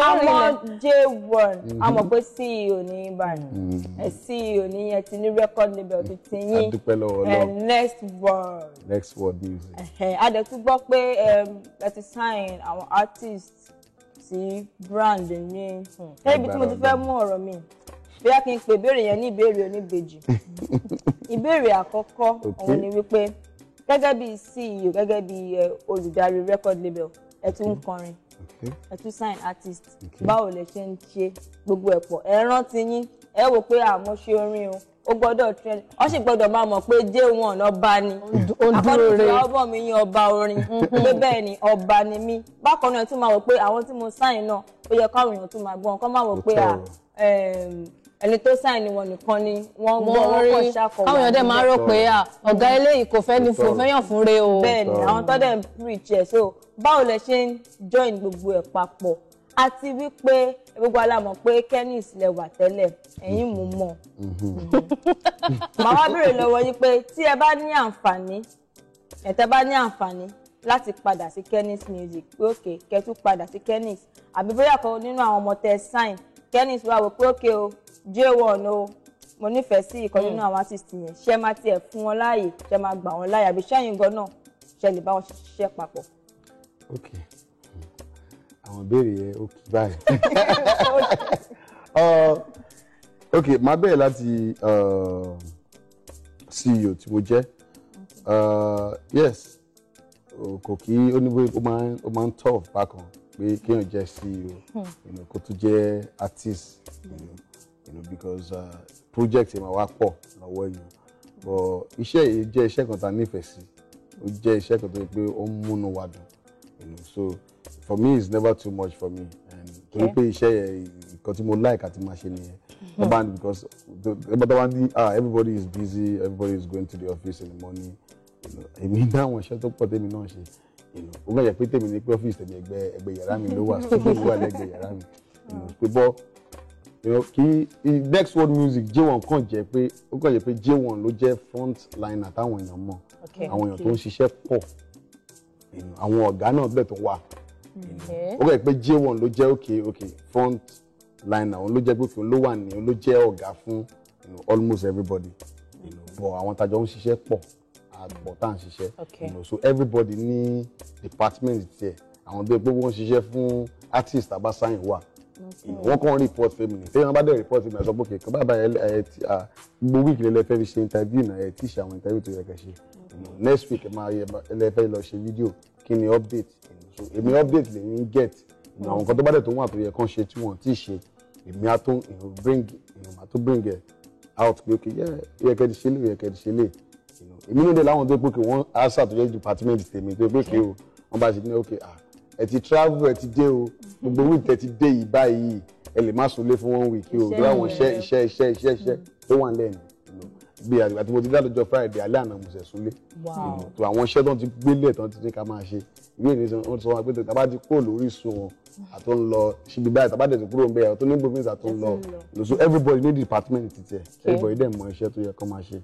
àmọ́ Jaywon àmọ́ pé CEO ní báyìí CEO ní ẹ ti ní record label tó ti yín next word music a dẹ̀ tún gbọ́ pé ẹ ti sign àwọn artists sí brand ní ẹbí tí mo ti fẹ́ mú ọ̀rọ̀ mi bí a kì í pè ìbéèrè yẹn ní ìbéèrè oníbejì ìbéèrè àkọ́kọ́ òun ni wípé gẹ́gẹ́ bí CEO gẹ́gẹ́ bí olùdarí record label ẹ tún ń kọrin ẹ tún sign artist báwo lẹ ṣe ń ṣe gbogbo ẹ̀pọ̀ ẹ rántí yín ẹ wò pé àmọ́ ṣe orin o ó gbọ́dọ̀ trend ó sì gbọ́dọ̀ máa mọ̀ pé Jaywon ọba ni àkọ́dún ọbọ̀ mi yín ọba orin pé bẹ́ẹ̀ ni ọba ni mí bákan náà tún máa wò pé àwọn tí mo sign náà ó yẹ káwọn èèyàn tún máa gbọ́ kọ́ máa wò pé ẹni tó sign ni wọn nìkan ni wọ́n gbọ́ wọ́n kọ́ ṣàkọwà àwọn èèyàn dẹ̀ máa rò pé ọ̀gá eléyìí kò fẹ́ ní fẹ́yàn fún re o bẹ́ẹ̀ ni àwọn tó dẹ̀ ń preach ẹ̀ so báwo lẹ ṣe ń join gbogbo ẹ̀ papọ̀ àti wípé gbogbo alámọ̀ pé Kennis lẹ wà tẹ́lẹ̀ ẹ̀yin mú mọ̀ màá wá béèrè lọ́wọ́ yín pé tí ẹ bá ní àǹfààní ẹ̀tẹ́ bá ní àǹfààní láti padà sí Kennis music pé òkè kẹtù padà sí Kennis àbí bóyá kan nínú àwọn ọmọ tẹ sign Kennis wá wò pé òkè o Jaywon o mo nífẹ̀ẹ́ sí ìkan nínú àwọn artist yẹn ṣe máa tiẹ̀ fún wọn láàyè ṣe máa gbà wọn láàyè àbí ṣẹ́yìn gan náà ṣe lè bá wọn ṣiṣẹ́ papọ̀. ok àwọn ìbéèrè yẹn ó kì báyìí ok máa bẹ̀rẹ̀ láti CEO tí mo jẹ́ yes kò kí ó ní bóyá ó máa ń tough bákan pé kéèyàn jẹ́ CEO kó tún jẹ́ artist because project yẹn máa wá pọ̀ lọ́wọ́ èèyàn but iṣẹ́ yìí jẹ́ iṣẹ́ kan tá a nífẹ̀ẹ́ sí ó jẹ́ iṣẹ́ kan tó yẹ pé ó ń múnú wa dùn so for me it's never too much for me and torí pé iṣẹ́ yẹn nǹkan tí mo like àti máa ṣe nìyẹn because everybody is busy, everybody is going to the office in the morning èmi dáwọn iṣẹ́ tó pọ̀ tèmi náà ṣe ó gbọ́dọ̀ pé tèmi ní pé ọ́fíìsì tèmi ẹgbẹ́ yàrá mi ló wà studio ló wà lẹ́gbẹ̀ẹ́ yàrá mi pé bọ́ kí next world music Jaywon kàn jẹ́ pé Jaywon ló jẹ́ front liner táwọn èèyàn mọ̀ àwọn èèyàn tó ń ṣiṣẹ́ pọ̀ àwọn ọ̀gá náà bẹ̀ tó wà ó gbọ́dọ̀ pé Jaywon ló jẹ́ okay front liner òun ló jẹ́ pé òun ló wà ní òun ló jẹ́ ọ̀gá fún almost everybody but àwọn tájọ ń ṣiṣẹ́ pọ̀ àgbọ̀ tá à ń ṣiṣẹ́ so everybody ní department tiẹ̀ àwọn tó yẹ pé wọ́n ṣiṣẹ́ fún artist àbásáyìn wà wọ́n kàn report fún mi tẹ́yìn bá dẹ̀ report fún mi àṣọ pé kí bàbá gbogbo week lẹ́lẹ́ fẹ́ fi ṣe interview náà ẹ̀ tí ṣe àwọn interview tó yẹ kẹ́ ṣe next week máa yẹ ẹlẹ́fẹ́ lọ ṣe video kí ni update so èmi update lè ní get àwọn nǹkan tó bá dẹ̀ tó wà tó yẹ kán ṣe tí wọ́n ti ṣe èmi á tó bring it out pé okay yẹ kẹ́ ti ṣe lè yẹ kẹ́ ti ṣe lè èmi náà dé láwọn tó pé kí wọ́n á ṣàtúnyẹ department tèmi tó pé kí o wọ́n bá ṣe ní okay ẹ ti travel ẹ ti dé o gbogbo week ẹ ti dé yìí báyìí ẹ lè má sunlé fún 1 week o bí àwọn iṣẹ́ tó wà lẹ́nu bí àti mo ti dá lọ́jọ́ Friday alẹ́ àná mo ṣẹ̀ sunlé tó àwọn iṣẹ́ tó ti gbélé tó ti ní ká máa ṣe ìwé ìrìn wọ́n ti sọ wọn pé tá bá ti kúrò lórí sun wọn àtó ń lọ síbi báyìí tá bá dẹ̀ ti kúrò ń bẹ̀yà tó ní province àtó ń lọ so everybody ní department ti tiẹ̀ everybody dẹ̀ mọ iṣẹ́ tó yẹ kó máa ṣe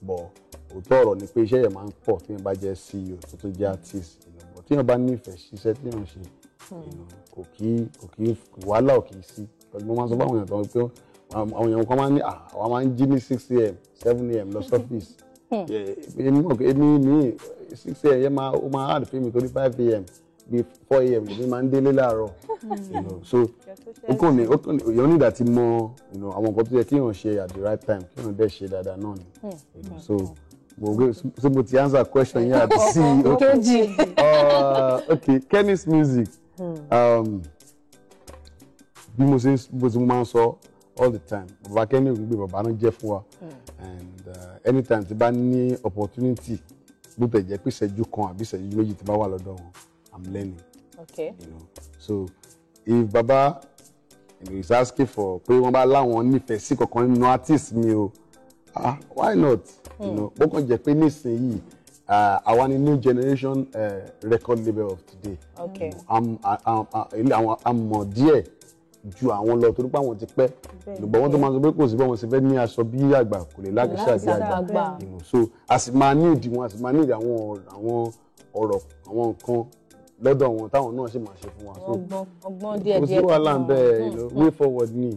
but òótọ́ ọ̀rọ̀ ni pé iṣẹ́ yẹn máa ń pọ̀ tí yẹn bá jẹ́ CEO tó tó jẹ́ artist tí yẹn bá nífẹ̀ẹ́ ṣiṣẹ́ tí yẹn ṣe kò kí wàhálà ò kì í sí pẹ̀lú mo máa ń sọ fún àwọn èèyàn tó ń pé àwọn èèyàn kan máa ń ní àwọn máa ń jí ní 6 a.m. 7 a.m. lọ sọ́fíìsì èmi ní 6 a.m. yẹn ó máa hard fún mi torí 5 a.m. bí 4 a.m. lèmi máa ń délé láàárọ̀ so ó kàn ní èèyàn nígbà tí mọ àwọn nǹkan tó yẹ kí èèyàn ṣe at the right time kí èèyàn dẹ̀ ṣe dáadáa náà ni so mo ti answer question yẹn àti sí okay Kennis music bí mo máa ń sọ all the time bàbá Kenny ògùngbè bàbá náà jẹ́ fún wa and anytime tí bá ní opportunity bó tẹ̀ jẹ́ pé ìṣẹ́jú kan àbí ìṣẹ́jú méjì tí bá wà lọ́dọ̀ wọn I'm learning so if baba is asking for pé wọ́n bá láwọn nífẹ̀ẹ́ sí kankan nínú artist mi o why not ó kàn jẹ́ pé nísìnyí àwa ni new generation record label of today I'm mọ̀ díẹ̀ ju àwọn lọ torí pé àwọn ti pẹ́ ṣùgbọ́n wọ́n tó máa ń sọ pé kò sí bọ́ wọn sì fẹ́ ní aṣọ bí àgbà kò lè lákìíṣà bí àgbà so a sì máa ní ìdí wọn a sì máa ní ìdí àwọn ọ̀rọ̀ àwọn nǹkan lọ́dọ̀ wọn táwọn náà ṣe máa ṣe fún wa. ọgbọ́n díẹ̀ kò sí wàhálà ń bẹ́ẹ̀ way forward ni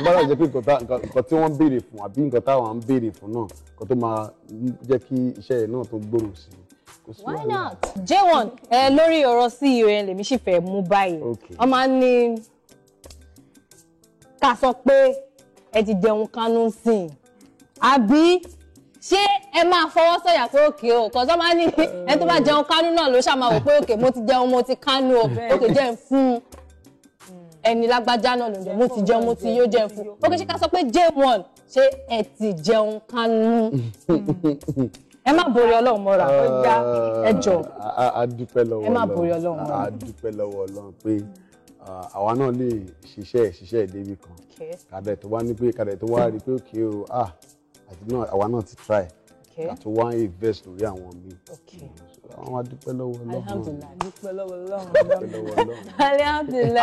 bára jẹ́ pé nǹkan tí wọ́n ń béèrè fún àbí nǹkan táwọn ń béèrè fún náà nǹkan tó máa jẹ́ kí iṣẹ́ yẹn náà tó gbòòrò sí i. Why not? Jaywon, lórí ọ̀rọ̀ CEO yẹn lèmi sì fẹ́ mú báyìí. Wọ́n máa ń ní ká sọ pé ẹ ti jẹun kánú sìn. Àbí ṣé ẹ máa fọwọ́ sọ̀yà pé òkè o? Kò sọ máa ní ẹ tó bá jẹun kánú náà ló ṣàmà wò pé òkè mo ti jẹun mo ti kánú o. Òkè jẹ́ ń fún ẹni lágbájá náà ló ń jẹ mo ti jẹun mo ti yóò jẹ́ ń fún. Òkè ṣe ká sọ pé Jaywon ṣé ẹ ti jẹun kánú? Ẹ má borí Ọlọ́run mọ́ra ó já ẹ jọ. A dúpẹ́ lọ́wọ́ Ọlọ́run. Ẹ má borí Ọlọ́run mọ́ra. A dúpẹ́ lọ́wọ́ Ọlọ́run pé àwa náà lè ṣiṣẹ́ ìdébí kan. Kàdé tó wá ní pé kàdé tó wá rí pé òkè o àti náà àwa náà ti try. Àti wá invest lórí àwọn míì. Àwọn a dúpẹ́ lọ́wọ́ Ọlọ́run. Alhamdulillah. Dúpẹ́ lọ́wọ́ Ọlọ́run. Alhamdulillah.